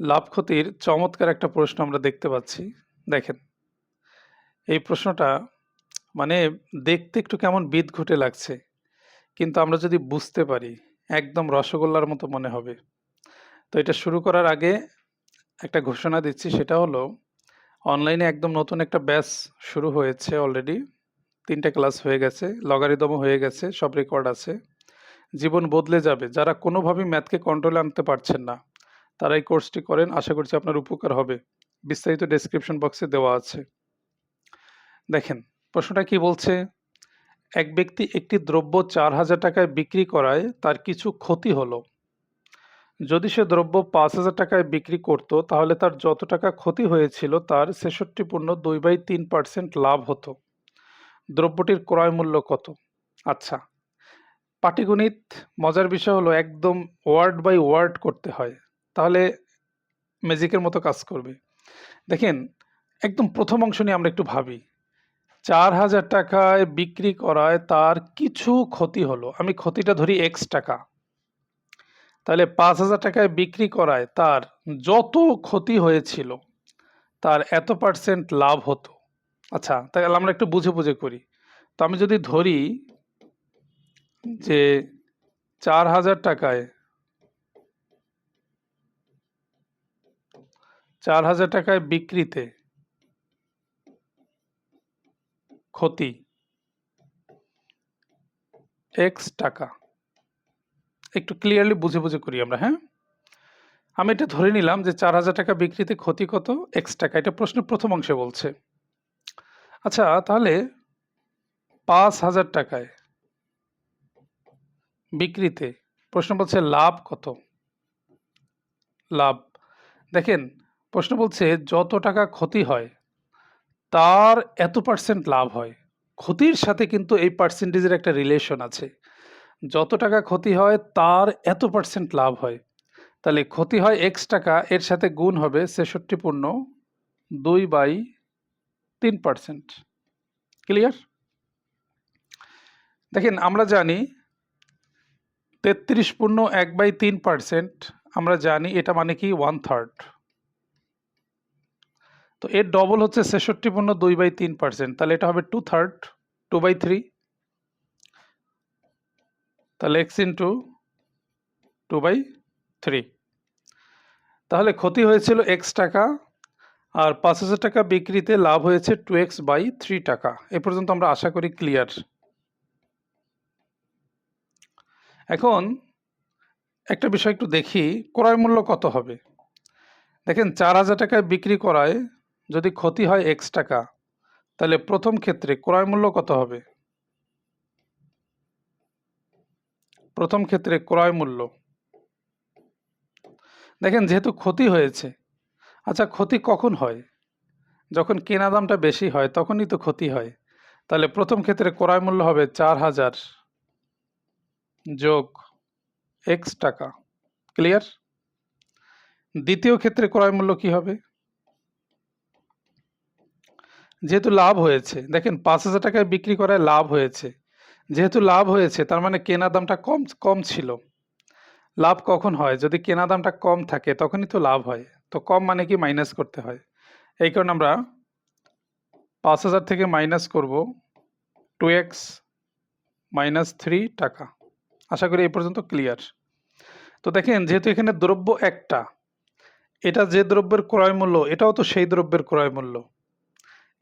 লাভ ক্ষতির চমৎকার একটা প্রশ্ন আমরা দেখতে পাচ্ছি। দেখেন, এই প্রশ্নটা মানে দেখতে একটু কেমন বিদঘুটে লাগছে। কিন্তু আমরা যদি বুঝতে পারি, একদম রসগোল্লার মতো মনে হবে। তো এটা শুরু করার আগে একটা ঘোষণা দিচ্ছি, সেটা হলো অনলাইনে একদম নতুন একটা ব্যাচ শুরু হয়েছে অলরেডি। ৩ টা ক্লাস হয়ে গেছে, লগারিদমও হয়ে গেছে, সব রেকর্ড আছে। জীবন বদলে যাবে। যারা কোনোভাবেই ম্যাথকে কন্ট্রোলে আনতে পারছেন না, তারা এই কোর্সটি করেন। আশা করছি আপনার উপকার হবে। বিস্তারিত ডেসক্রিপশন বক্সে দেওয়া আছে। দেখেন, প্রশ্নটা কি বলছে? এক ব্যক্তি একটি দ্রব্য ৪,০০০ টাকায় বিক্রি করায় তার কিছু ক্ষতি হলো। যদি সে দ্রব্য ৫,০০০ টাকায় বিক্রি করত, তাহলে তার যত টাকা ক্ষতি হয়েছিল তার ৬৬.২/৩% লাভ হতো। দ্রব্যটির ক্রয় মূল্য কত? আচ্ছা, পাটিগণিত মজার বিষয় হলো একদম ওয়ার্ড বাই ওয়ার্ড করতে হয়। তাহলে ম্যাজিকের মতো কাজ করবে। দেখেন, একদম প্রথম অংশ নিয়ে আমরা একটু ভাবি। ৪,০০০ টাকায় বিক্রি করায় তার কিছু ক্ষতি হলো। আমি ক্ষতিটা ধরি এক্স টাকা। তাহলে ৫,০০০ টাকায় বিক্রি করায় তার যত ক্ষতি হয়েছিল তার এত% লাভ হতো। আচ্ছা, তাহলে আমরা একটু বুঝে বুঝে করি। তো আমি যদি ধরি যে ৪,০০০ টাকায় ৪,০০০ টাকায় বিক্রিতে ক্ষতি এক্স টাকা। একটু ক্লিয়ারলি বুঝে বুঝে করি আমরা, হ্যাঁ? আমি এটা ধরে নিলাম যে ৪,০০০ টাকা বিক্রিতে ক্ষতি কত? এক্স টাকা। এটা প্রশ্নের প্রথম অংশে বলছে। আচ্ছা, তাহলে ৫,০০০ টাকায় বিক্রিতে প্রশ্ন বলছে লাভ কত? লাভ। দেখেন, প্রশ্ন বলছে যত টাকা ক্ষতি হয় তার এত% লাভ হয়। ক্ষতির সাথে কিন্তু এই পার্সেন্টেজের একটা রিলেশন আছে। যত টাকা ক্ষতি হয় তার এত% লাভ হয়। তাহলে ক্ষতি হয় এক্স টাকা, এর সাথে গুণ হবে ৬৬.২/৩%। ক্লিয়ার? দেখেন, আমরা জানি ৩৩.১/৩%, আমরা জানি এটা মানে কি 1/3। তো এর ডবল হচ্ছে ৬৬.২/৩%, তাহলে এটা হবে 2/3, 2/3। তাহলে x ইন্টু 2/3। তাহলে ক্ষতি হয়েছিল এক্স টাকা, আর ৫,০০০ টাকা বিক্রিতে লাভ হয়েছে 2x/3 টাকা। এ পর্যন্ত আমরা আশা করি ক্লিয়ার। এখন একটা বিষয় একটু দেখি, ক্রয় মূল্য কত হবে। দেখেন, ৪,০০০ টাকায় বিক্রি করায় যদি ক্ষতি হয় এক্স টাকা, তাহলে প্রথম ক্ষেত্রে ক্রয় মূল্য কত হবে? প্রথম ক্ষেত্রে ক্রয় মূল্য, দেখেন যেহেতু ক্ষতি হয়েছে। আচ্ছা, ক্ষতি কখন হয়? যখন কেনা দামটা বেশি হয় তখনই তো ক্ষতি হয়। তাহলে প্রথম ক্ষেত্রে ক্রয় মূল্য হবে ৪,০০০ যোগ এক্স টাকা। ক্লিয়ার? দ্বিতীয় ক্ষেত্রে ক্রয় মূল্য কি হবে? যেহেতু লাভ হয়েছে, দেখেন ৫,০০০ টাকায় বিক্রি করায় লাভ হয়েছে। যেহেতু লাভ হয়েছে তার মানে কেনা দামটা কম কম ছিল। লাভ কখন হয়? যদি কেনা দামটা কম থাকে তখনই তো লাভ হয়। তো কম মানে কি মাইনাস করতে হয়। এই কারণে আমরা ৫,০০০ থেকে মাইনাস করব 2x মাইনাস 3 টাকা। আশা করি এই পর্যন্ত ক্লিয়ার। তো দেখেন, যেহেতু এখানে দ্রব্য একটা, এটা যে দ্রব্যের ক্রয় মূল্য এটাও তো সেই দ্রব্যের ক্রয় মূল্য।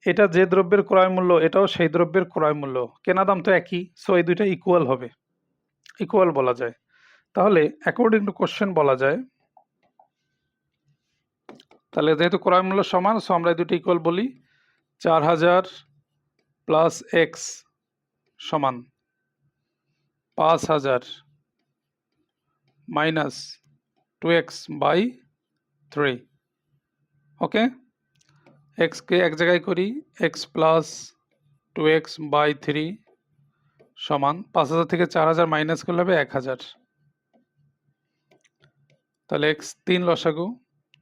এটা যে দ্রব্যের ক্রয় মূল্য এটাও সেই দ্রব্যের ক্রয় মূল্য। কেনা দাম তো একই, সো এই দুইটা ইকুয়াল হবে। ইকুয়াল বলা যায়। তাহলে অ্যাকর্ডিং টু কোশ্চেন বলা যায়, তাহলে যেহেতু ক্রয় মূল্য সমান, সো আমরা এই দুটো ইকুয়াল বলি। ৪,০০০ প্লাস এক্স সমান ৫,০০০ মাইনাস 2x/3। ওকে, এক্সকে এক জায়গায় করি, এক্স প্লাস 2x/3 সমান ৫,০০০ থেকে ৪,০০০ মাইনাস করলে হবে ১,০০০। তাহলে এক্স ৩ লসাগু,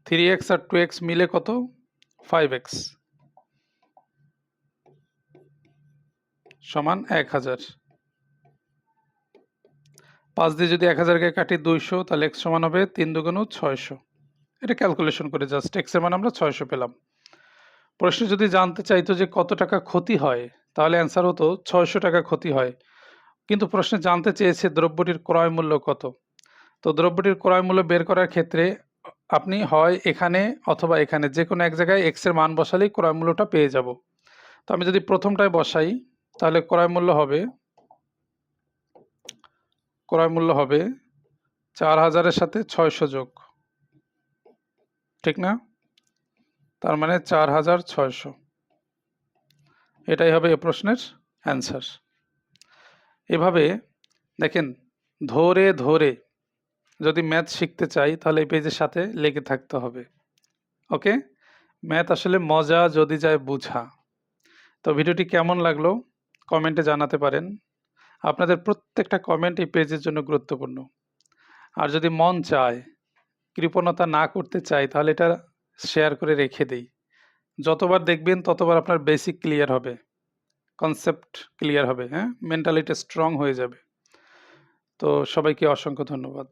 3x আর 2x মিলে কত? 5x সমান ১,০০০। ৫ দিয়ে যদি ১,০০০কে কাটি ২০০, তাহলে x সমান হবে ৩ দুগুণ ৬০০। এটা ক্যালকুলেশন করে জাস্ট x এর মান আমরা 600 পেলাম। প্রশ্নে যদি জানতে চাইতো যে কত টাকা ক্ষতি হয়, তাহলে অ্যান্সার হতো 600 টাকা ক্ষতি হয়। কিন্তু প্রশ্নে জানতে চেয়েছে দ্রব্যটির ক্রয় মূল্য কত। তো দ্রব্যটির ক্রয় মূল্য বের করার ক্ষেত্রে আপনি হয় এখানে অথবা এখানে যেকোনো এক জায়গায় x এর মান বসালেই ক্রয় মূল্যটা পেয়ে যাব। তো আমি যদি প্রথমটায় বসাই তাহলে ক্রয় মূল্য হবে 4000 এর সাথে 600 যোগ, ঠিক না? তার মানে 4600। এটাই হবে এ প্রশ্নের অ্যান্সার। এভাবে দেখেন, ধরে ধরে যদি ম্যাথ শিখতে চাই তাহলে এই পেজের সাথে লেগে থাকতে হবে। ওকে, ম্যাথ আসলে মজা যদি যায় বুঝা। তো ভিডিওটি কেমন লাগলো কমেন্টে জানাতে পারেন। আপনাদের প্রত্যেকটা কমেন্ট এই পেজের জন্য গুরুত্বপূর্ণ। আর যদি মন চায়, কৃপণতা না করতে চাই, তাহলে এটা শেয়ার করে রেখে দেই। যতবার দেখবেন ততবার আপনার বেসিক ক্লিয়ার হবে, কনসেপ্ট ক্লিয়ার হবে, হ্যাঁ, মেন্টালিটি স্ট্রং হয়ে যাবে। তো সবাইকে অসংখ্য ধন্যবাদ।